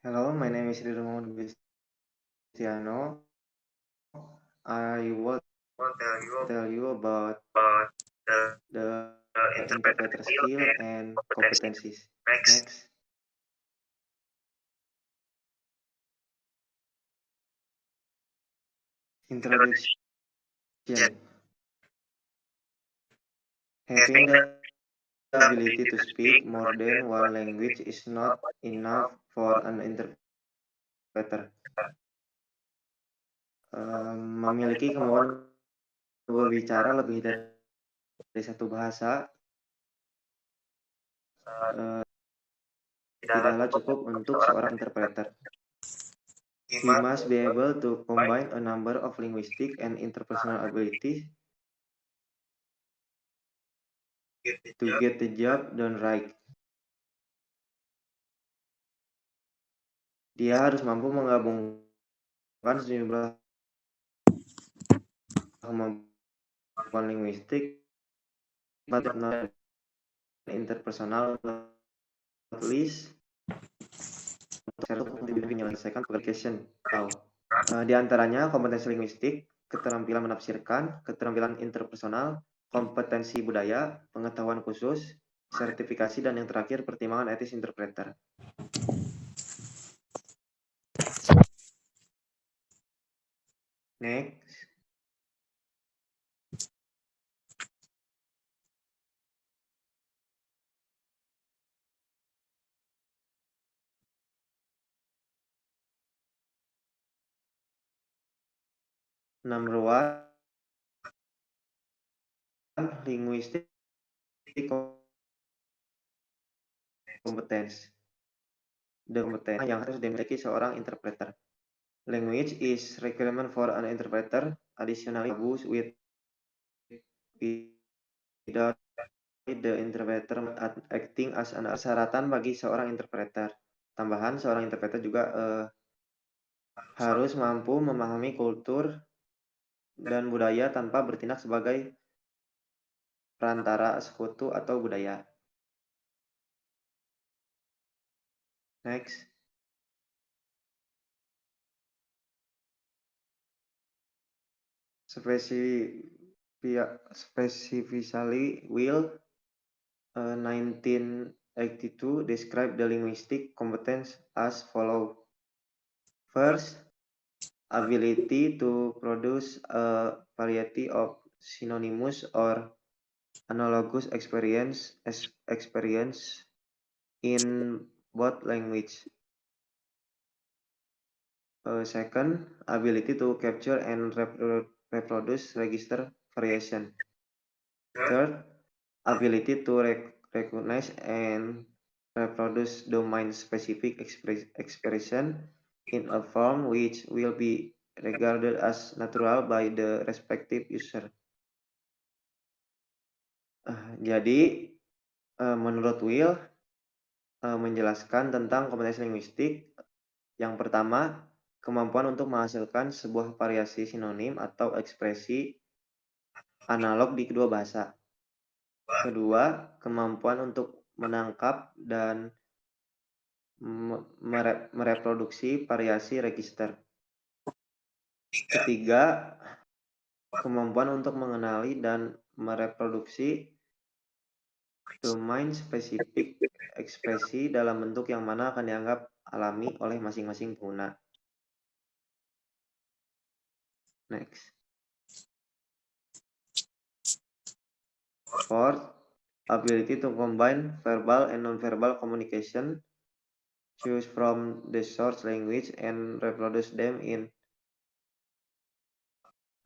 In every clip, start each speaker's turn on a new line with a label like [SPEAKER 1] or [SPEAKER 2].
[SPEAKER 1] Hello, my name is Ridwan Cristiano. I will
[SPEAKER 2] Will tell you
[SPEAKER 1] tell you about
[SPEAKER 2] about the
[SPEAKER 1] the
[SPEAKER 2] interpreter
[SPEAKER 1] interpreter
[SPEAKER 2] skill
[SPEAKER 1] skill
[SPEAKER 2] and
[SPEAKER 1] and
[SPEAKER 2] competency.
[SPEAKER 1] competencies.
[SPEAKER 2] Next,
[SPEAKER 1] Next,
[SPEAKER 2] introduction.
[SPEAKER 1] introduction.
[SPEAKER 2] Having
[SPEAKER 1] Having
[SPEAKER 2] the
[SPEAKER 1] the ability
[SPEAKER 2] ability
[SPEAKER 1] to
[SPEAKER 2] to speak
[SPEAKER 1] speak more
[SPEAKER 2] more than
[SPEAKER 1] than
[SPEAKER 2] one
[SPEAKER 1] one language
[SPEAKER 2] language
[SPEAKER 1] is
[SPEAKER 2] is not
[SPEAKER 1] not enough
[SPEAKER 2] enough
[SPEAKER 1] for
[SPEAKER 2] for
[SPEAKER 1] an interpreter. Memiliki
[SPEAKER 2] memiliki
[SPEAKER 1] kemampuan
[SPEAKER 2] kemampuan
[SPEAKER 1] berbicara
[SPEAKER 2] berbicara
[SPEAKER 1] lebih dari satu bahasa eh,
[SPEAKER 2] tidaklah
[SPEAKER 1] tidaklah
[SPEAKER 2] cukup
[SPEAKER 1] cukup
[SPEAKER 2] untuk
[SPEAKER 1] untuk
[SPEAKER 2] seorang
[SPEAKER 1] seorang
[SPEAKER 2] interpreter.
[SPEAKER 1] interpreter.
[SPEAKER 2] He
[SPEAKER 1] He
[SPEAKER 2] must
[SPEAKER 1] must be able to
[SPEAKER 2] combine
[SPEAKER 1] combine a number of linguistic and interpersonal abilities
[SPEAKER 2] get the
[SPEAKER 1] to
[SPEAKER 2] job
[SPEAKER 1] get the job done right. Dia harus mampu menggabungkan sejumlah kemampuan linguistik, dan interpersonal, at least untuk menyelesaikan pekerjaan. Di antaranya kompetensi linguistik, keterampilan menafsirkan, keterampilan interpersonal, kompetensi budaya, pengetahuan khusus, sertifikasi, dan yang terakhir pertimbangan etis interpreter. Next. Number one, linguistic competence. The kompetensi yang harus dimiliki seorang interpreter. Language is requirement for an interpreter. Additionally, goes with without the interpreter acting as an persyaratan bagi seorang interpreter. Tambahan, seorang interpreter juga harus mampu memahami kultur dan budaya tanpa bertindak sebagai perantara sekutu atau budaya. Next. Specifically, Will 1982 describe the linguistic competence as follows. First, ability to produce a variety of synonymous or analogous experience in both language. Second, ability to capture and reproduce register variation. Third, ability to recognize and reproduce domain-specific expression in a form which will be regarded as natural by the respective user. Jadi, menurut Will, menjelaskan tentang kompetensi linguistik. Yang pertama, kemampuan untuk menghasilkan sebuah variasi sinonim atau ekspresi analog di kedua bahasa. Kedua, kemampuan untuk menangkap dan mereproduksi variasi register. Ketiga, kemampuan untuk mengenali dan mereproduksi domain spesifik ekspresi dalam bentuk yang mana akan dianggap alami oleh masing-masing pengguna. Next. Fourth, ability to combine verbal and non-verbal communication, choose from the source language and reproduce them in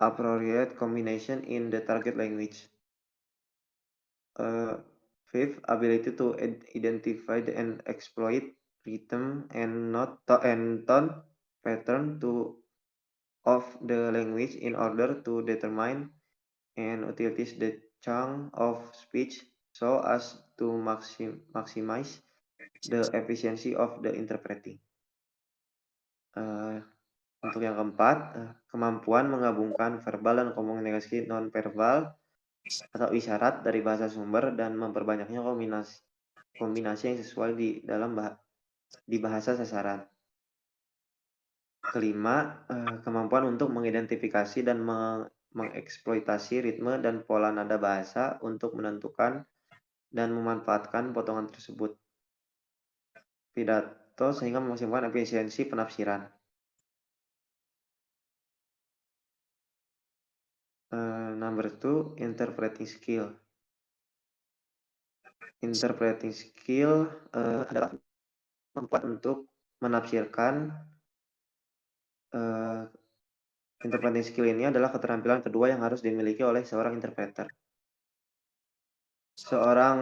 [SPEAKER 1] appropriate combination in the target language. Fifth, ability to identify and exploit rhythm and tone pattern of the language in order to determine and utilize the chunk of speech so as to maximize the efficiency of the interpreting. Untuk yang keempat, kemampuan menggabungkan verbal dan komunikasi non-verbal atau isyarat dari bahasa sumber dan memperbanyaknya kombinasi yang sesuai di bahasa sasaran. Kelima, kemampuan untuk mengidentifikasi dan mengeksploitasi ritme dan pola nada bahasa untuk menentukan dan memanfaatkan potongan tersebut. Pidato sehingga memaksimalkan efisiensi penafsiran. Number 2, interpreting skill. Interpreting skill adalah kemampuan untuk menafsirkan. Interpreting skill ini adalah keterampilan kedua yang harus dimiliki oleh seorang interpreter. Seorang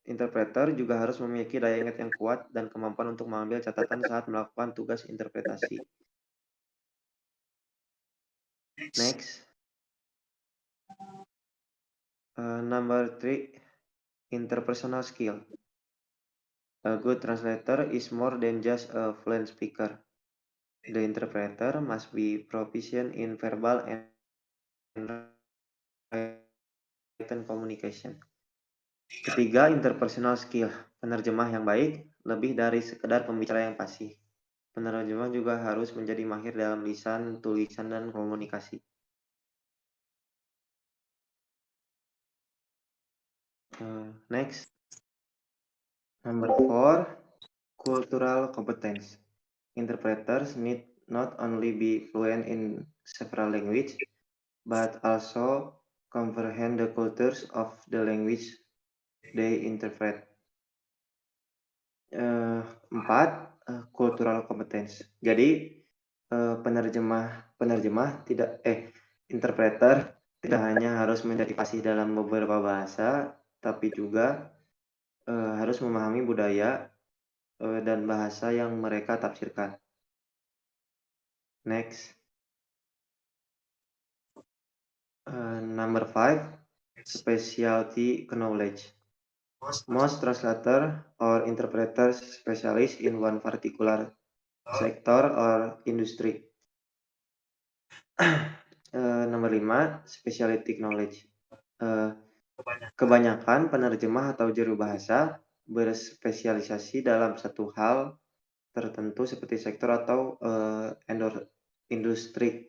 [SPEAKER 1] interpreter juga harus memiliki daya ingat yang kuat dan kemampuan untuk mengambil catatan saat melakukan tugas interpretasi. Next. Number 3, interpersonal skill. A good translator is more than just a fluent speaker. The interpreter must be proficient in verbal and written communication. Ketiga, interpersonal skill. Penerjemah yang baik lebih dari sekedar pembicara yang fasih. Penerjemah juga harus menjadi mahir dalam lisan, tulisan, dan komunikasi. Next. Number 4, cultural competence. Interpreters need not only be fluent in several languages, but also comprehend the cultures of the language they interpret. 4, cultural competence. Jadi interpreter tidak hanya harus menjadi fasih dalam beberapa bahasa, tapi juga harus memahami budaya dan bahasa yang mereka tafsirkan. Next. Number 5, specialty knowledge. Most translators or interpreters specialize in one particular sector or industry. Nomor 5, specialty knowledge. Kebanyakan penerjemah atau juru bahasa berspesialisasi dalam satu hal tertentu seperti sektor atau industri.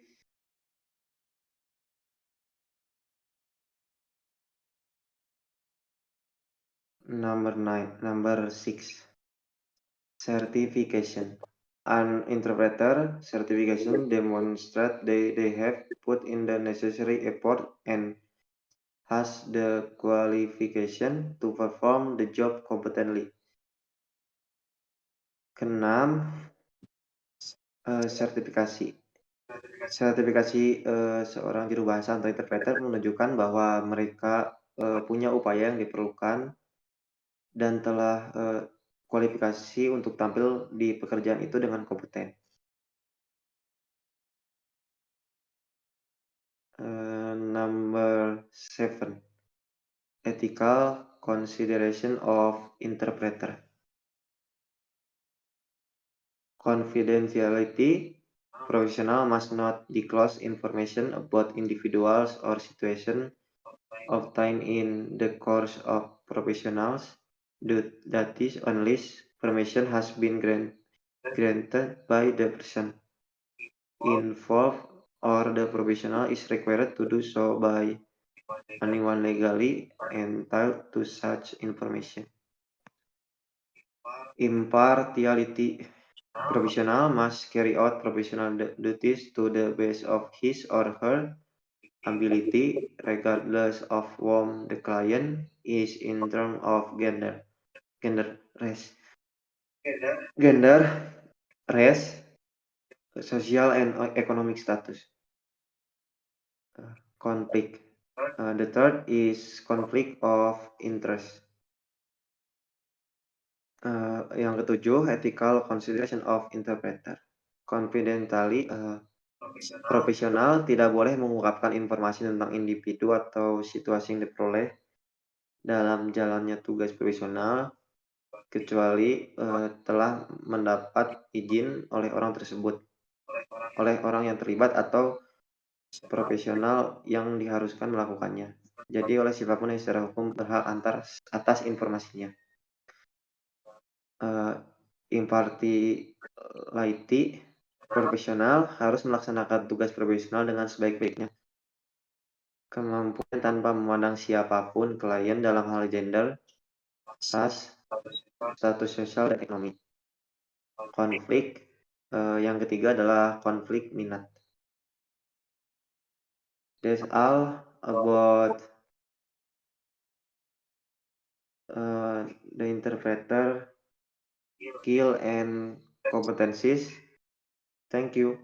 [SPEAKER 1] Number 6, certification. An interpreter certification demonstrates they have put in the necessary effort and has the qualification to perform the job competently. Keenam, sertifikasi. Sertifikasi seorang juru bahasa atau interpreter menunjukkan bahwa mereka punya upaya yang diperlukan dan telah kualifikasi untuk tampil di pekerjaan itu dengan kompeten. Number 7, ethical consideration of interpreter. Confidentiality. Professional must not disclose information about individuals or situations obtained in the course of professionals. That is, unless permission has been granted by the person involved or the professional is required to do so by anyone legally entitled to such information. Impartiality. Professional must carry out professional duties to the best of his or her ability, regardless of whom the client is in terms of gender, race, social and economic status. Conflict. The third is conflict of interest. Yang ketujuh, ethical consideration of interpreter. Confidentially, profesional tidak boleh mengungkapkan informasi tentang individu atau situasi yang diperoleh dalam jalannya tugas profesional kecuali telah mendapat izin oleh orang tersebut, oleh orang yang terlibat atau profesional yang diharuskan melakukannya. Jadi oleh siapapun yang secara hukum berhak atas informasinya. Impartiality. Profesional harus melaksanakan tugas profesional dengan sebaik-baiknya. Kemampuan tanpa memandang siapapun klien dalam hal gender, ras, status sosial, dan ekonomi. Konflik, yang ketiga adalah konflik minat. That's all about the interpreter skill and competencies. Thank you.